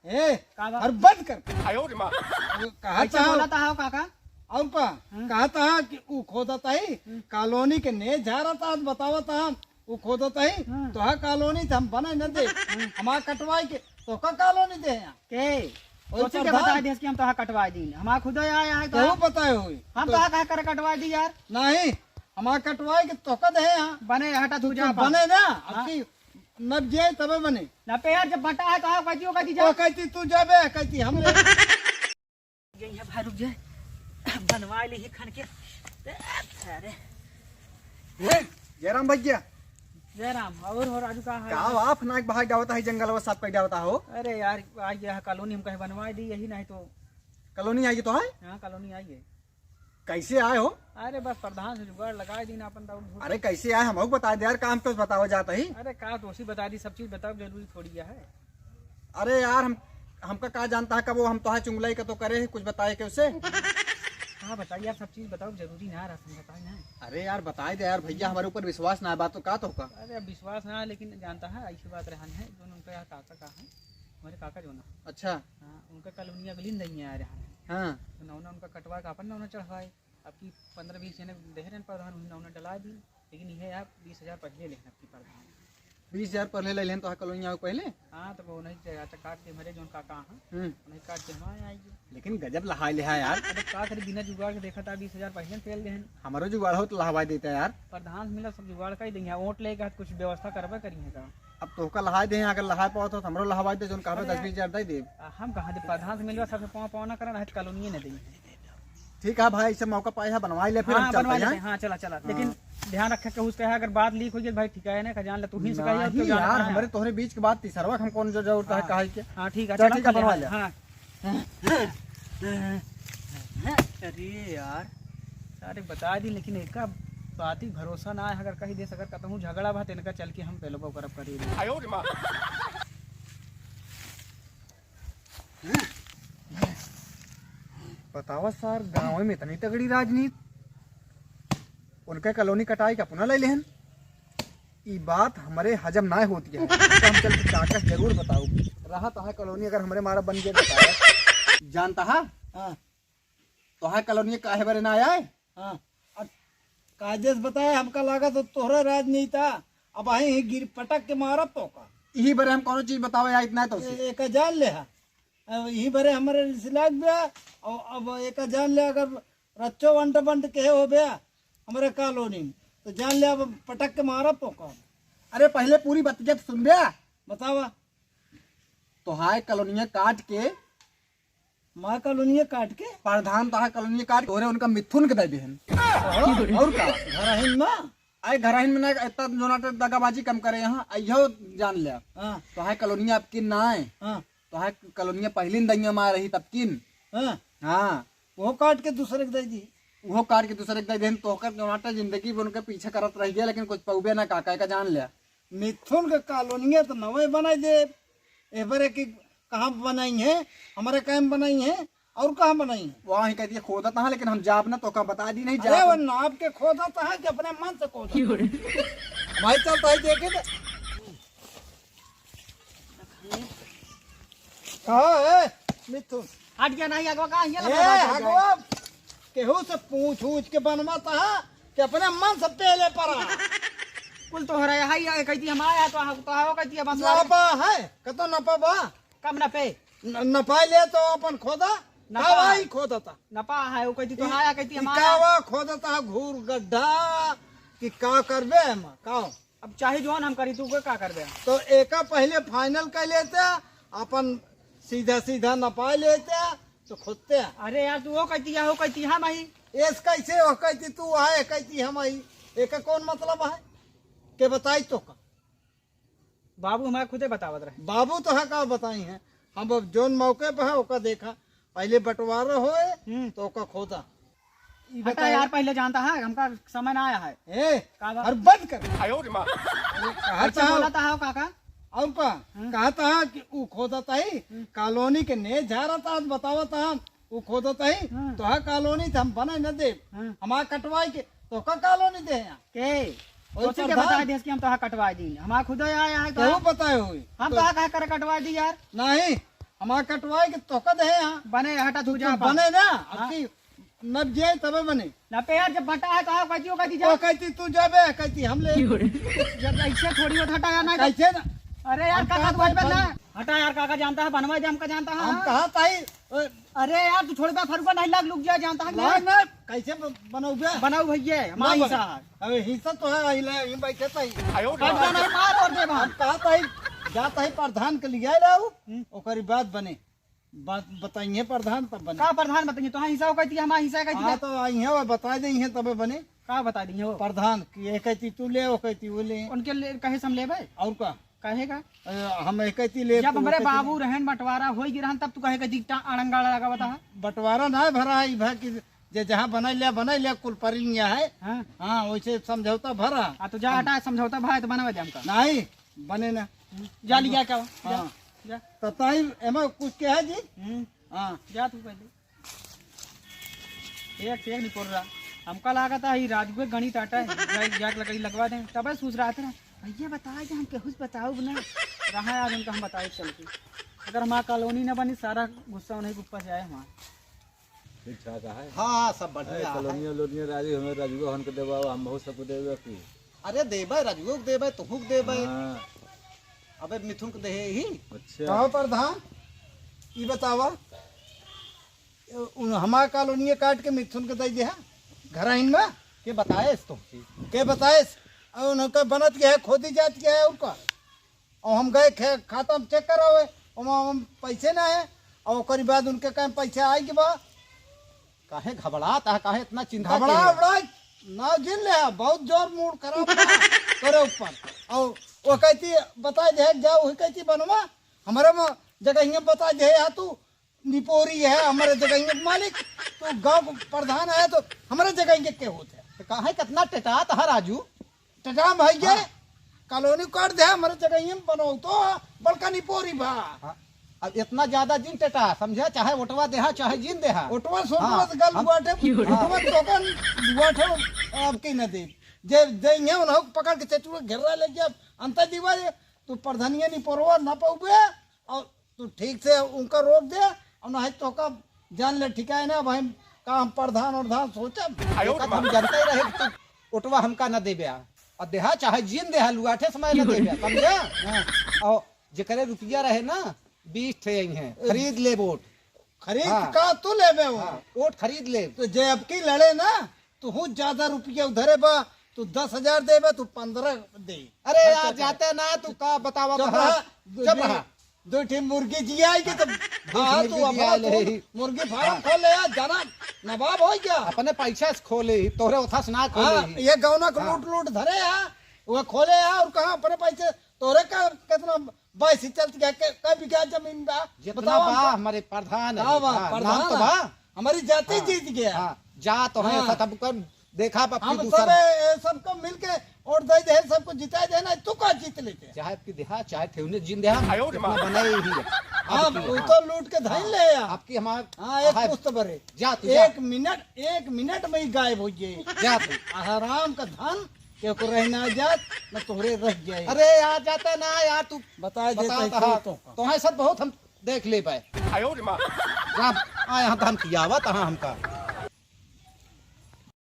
ए का बा? और बंद कर कहा कैसे बोला था काका? और कहा था कि वो खोदता ही कॉलोनी के ने जा रहा था बतावा था हम वो खोदता ही तो हा कॉलोनी थे हम बने न दे हमारा कटवाई के तो का कॉलोनी दे यहाँ के ओइ सोचे के प्रधान। बता दिया कि हम तो कटवा दी हमारा खुद आया है तो बताए हुई हम तो कह कर कटवा दी यार नहीं हमारा कटवाई के तो का दे यहाँ बने हटा तू जा बने ना आपकी नब जाए तबे बने ना पे यार जब बटा है तो हाँ कहती होगा वो कहती तू जाबे कहती हम ले ये भाई रुक जाए बनवा ली ही खन के अरे जयराम भैया जय राम और राजू का है का आप नाक बाहर डावता है जंगल व साथ पे डावता हो अरे यार आज यह कॉलोनी हम कहीं बनवा दी यही नहीं तो कॉलोनी आई तो है यहाँ कॉलोनी आई है कैसे आए हो अरे बस प्रधान से जुगाड़ लगा दी ना अपन तो अरे कैसे आए हम बता दे यार काम तो बताओ जाता ही अरे का दोषी बता दी सब चीज बताओ जरूरी थोड़ी है अरे यार हमका का जानता है कब वो हम तो है चुंगलाई का तो करे कुछ बताए के उसे हाँ बताइए यार सब चीज बताओ जरूरी ना रसम बताए ना अरे यार बताए दे यार भैया हमारे ऊपर विश्वास ना है बात तो का तो का अरे अब विश्वास ना है लेकिन जानता है ऐसी बात रहन है जो उनका यहाँ काका का है हमारे काका जो ना अच्छा हाँ उनका कॉलोनिया गली नहीं है यहाँ हाँ तो नौना उनका कटवा का अपन नौना चढ़वाए अब की 15-20 जने दे रहे प्रधान उन्हें नौना डला दी लेकिन ये आप 20,000 पहले लेना आपकी प्रधान 20,000 पहले ले लें तो है कॉलोनी आओ पहले हाँ तो वो नहीं काट के मेरे जो काका हैं उन्हें काट के हमारे आएगी लेकिन गजब लहाई ले है यार अरे का करे बिना जुगाड़ के देखा था 20,000 पहले फेल गए हमारो जुगाड़ हो तो लहावाई देता है यार प्रधान मिला सब जुगाड़ का ही देंगे वोट लेगा कुछ व्यवस्था करवा करिए का अब तो का लहाई दे अगर लहाई पाओ तो हमरो लहावाई दे जोन कहबे 10-20,000 दे दे हम कहाँ दे प्रधान से मिलवा सबसे पाना करना है कॉलोनी ने देंगे ठीक है भाई ऐसे मौका पाए है बनवाई ले फिर हम हाँ चलते बनवा हैं लेते हाँ चला चला लेकिन ध्यान रखे कि उसका अगर बात लीक हो जाए भाई ठीक है ना का जान ले तू ही से कहिए नहीं यार हमारे तोहरे बीच की बात तीसरवा हम कौन जो जरूरत है काहे के हाँ ठीक है चल, चला ठीक है, बनवा ले ले। हाँ अरे यार सारे बता दी लेकिन एक का बात ही भरोसा ना है अगर कहीं देश अगर कहूँ झगड़ा बात इनका चल के हम पहले को करब करी बतावा सर गाँव में इतनी तगड़ी राजनीति उनके कॉलोनी कटाई का पुनः ले लेहन ये बात हमारे हजम ना होती है तो हम चल के काका जरूर बताओ रहा तो है कॉलोनी अगर हमारे मारा बन गया बताया जानता है हाँ तो है कॉलोनी काहे बारे ना आया है हाँ काजेस बताए हमका लगा तो तोहरा राजनीति अब आई गिर पटक के मारा तो का यही बारे हम कौन चीज बताओ यार इतना है तो उसे। एक जान ले हा अब यही बरे हमारे सिलाक बिया और अब एक जान ले अगर रच्चो वंट के हो गया हमारे कॉलोनी में तो जान ले अब पटक के मारा तो का अरे पहले पूरी बतिया तो सुन बे बतावा तो हाय कॉलोनिया काट के माँ कॉलोनी काट के प्रधान तो है कॉलोनिया काट के उनका मिथुन के दे देहन और का घर हिन माँ आए घर में ना इतना जोनाटर दगाबाजी कम करे यहाँ अयो जान ले हाँ तो है कॉलोनिया आपकी ना आए हाँ तो है कॉलोनिया पहली दैया मार रही तब किन हाँ हाँ वो काट के दूसरे के दे दी वो काट के दूसरे के दे तो होकर जोनाटर जिंदगी में उनके पीछे करत रह गया लेकिन कुछ पौबे ना काका का जान लिया मिथुन के कॉलोनी तो नवे बनाई दे एवरे की कहाँ बनाई है हमारे कैम बनाई है और कहाँ बनाई है वहाँ ही कहती है खोदा था लेकिन हम जाप ना तो का बता दी नहीं अरे जाप वो नाप के खोदा तो है कि अपने मन से खोदा भाई चलता है देखे तो कहाँ है मिथुन हट गया नहीं अगवा कहाँ ये हगवा केहू से पूछ पूछ के बनवाता है कि अपने मन से पहले पड़ा कुल तो हो रहा है हाई कहती हम आया तो आओ कहती है बस नपा है कतो नपा बा कम न पे नपा ले तो अपन खोदा नपा। कावा ही खोदा था नपा है वो कहती तो आया कहती हम आया कावा खोदा था घूर गड्ढा कि का करबे हम का अब चाहे जो हम करी तू को का कर दे तो एका पहले फाइनल कर लेते अपन सीधा सीधा नपा लेते तो खोदते अरे यार तू वो कहती है वो कहती हम आई एस कैसे हो कहती तू है कहती हम आई एक कौन मतलब है के बताई तो का बाबू हमारे खुदे बतावत रहे बाबू तो है का बताई है हम अब जोन मौके पे है ओका देखा पहले बंटवारा होए तो ओका खोदा हटा यार पहले जानता है हमका समय ना आया है ए का बा- और बंद कर अच्छा बोला था काका और कहा था कि वो खोदता ही कॉलोनी के ने जा रहा था बतावा था हम वो खोदता ही तो है कॉलोनी थे हम बने न दे हमारा कटवाई के तो का कॉलोनी दे यहाँ के ओइ सोचे के बता दिया कि हम तो कटवा दी हमारा खुद आया है तो तो बताए हुई हम तो कह कर कटवा दी यार नहीं हमारा कटवाए के तो कद है यहाँ बने हटा तू जा बने ना अबकी नब जे तबे बने ना पे यार जब बटा है तो कहती हो कहती वो कहती तू जाबे कहती हम ले जब ऐसे थोड़ी बहुत हटाया ना कैसे ना अरे यार हम काका तू कहाँ बच ना हटा यार काका जानता है बनवा दे हमका जानता है हम कहा ताई अरे यार तू छोड़ बा फरुका नहीं लाख लुक जा जानता है ना ना कैसे बनोगे बनाऊ भैया हमारा नहीं हिस्सा अबे हिस्सा तो है अहिले ये बैठे ताई कट नहीं मार और दे हम भाई कहा ताई जाता ही प्रधान के लिए लाऊ ओकरी बात बने बात बताइए प्रधान तब बने का प्रधान बताइए तो हिस्सा कहती है हमारा हिस्सा कहती हाँ है तो आई है वो बता दी है तबे बने का बता दी हो प्रधान की ये कहती तू ले वो कहती वो ले उनके लिए कहे सम लेबे और का कहेगा हम एक कहती ले जब हमारे बाबू रहन बंटवारा होई गिरहन तब तू कहेगा दिखता अड़ंगा लगा बता बंटवारा ना भरा है भाई कि जे जहाँ बना लिया कुल परिलिया है हां हाँ वैसे समझौता भरा आ तो जा हटा समझौता भाई तो बनवा दे हमका नहीं बने ना जा लिया क्या हाँ जा तो ताई एमा कुछ क्या है जी हाँ जा तू पहले एक से एक नहीं पड़ रहा हमका लगा था ही राजगुए गणित आटा है जाके लकड़ी लगवा दें तब सोच रहा था भैया बताए जो हम केहू से बताओ ना रहा आज उनका हम बताए चल के अगर हमारा कॉलोनी न बनी सारा गुस्सा उन्हें के ऊपर से आए हमारा ठीक ठाक है हाँ सब बढ़िया है। कॉलोनिया लोनिया राजी हमें राजू हन के देबा हम बहुत सबको देबे की अरे देबे राजू को देबे तुहू के देबे हां अबे मिथुन के देहे ही अच्छा कहो प्रधान ये बतावा हमारा कॉलोनी काट के मिथुन के दे दिया घर इन में के बताए तुम के बताए और उनका बनत के है खोदी जात के है उनका और हम गए खाता में चेक करावे हम पैसे ना है और ओकरी बाद उनके कहीं पैसे आए कि बा काहे घबराता है काहे इतना चिंता घबरा उबड़ा ना जिन ले बहुत जोर मूड खराब बा करे ऊपर और वो कहती बता दे जाओ वही कहती बनवा हमारे में जगह बता दे या तू निपोरी है हमारे जगह मालिक तो गांव प्रधान है तो हमारे जगह के होते तो काहे कितना टेटात है राजू टटा भैया कॉलोनी काट दे हमारे जगह बनाओ तो बड़का निपोरी बा अब इतना ज्यादा जिन टेटा समझे चाहे ओटवा देहा चाहे जिन देहा ओटवा सोटवा गल बुआटे ओटवा टोकन बुआटे अब की न दे जे देंगे उन्हें पकड़ के चचुआ घेरा ले जब अंत दीवार तो प्रधानिया नहीं परवा ना पाऊबे और तू ठीक से उनका रोक दे और नहीं तो का जान ले ठीक है ना भाई का हम प्रधान और धान सोचा हम जानते ही रहे कि तू ओटवा हमका न देबे और देहा चाहे जिन देहा लुआठे समय न देबे समझे और जेकरे रुपया रहे ना 20 थे हैं खरीद ले वोट खरीद हाँ। का तू लेबे वो वोट खरीद ले तो जे अब की लड़े ना तू हूँ ज्यादा रुपया उधरे बा तू 10,000 देबे तू 15 दे अरे यार जाते ना तू का बतावा चुप कहा रहा चुप रहा दो ठी मुर्गी जी आएगी तो हाँ मुर्गी तू अपना जिया ले ही। मुर्गी फार्म खोल ले यार जाना नवाब हो गया अपने पैसा से खोले ही तोरे उथा से ना खोले हाँ, ही ये गौना को लूट लूट धरे है वो खोले है और कहा अपने पैसे तोरे का कितना 22 चल गया कई बीघा जमीन बा जितना बताओ बा हमको। हमारे प्रधान है हाँ, बा, हाँ, प्रधान नाम तो है। बा हमारी जाति जीत गया हाँ, जा तो है हाँ। तब कर देखा अपनी हम सब दूसरा सबको मिलके और दे दे सबको जिता देना तू का जीत लेते चाहे आपकी देहा चाहे थे उन्हें जिन देहा इतना बने ही है हाँ आपकी, वो हाँ। तो लूट के धैल ले यार आपकी हमारा हाँ एक पुस्त भरे जा तू जा, 1 मिनट में ही गायब हो गए जा तू आराम का धन के को रहना जात न तोहरे रह जाए अरे यार जाता ना यार तू बता बता देता तो है सब बहुत हम देख ले पाए जा आया हम किया हुआ तहाँ हमका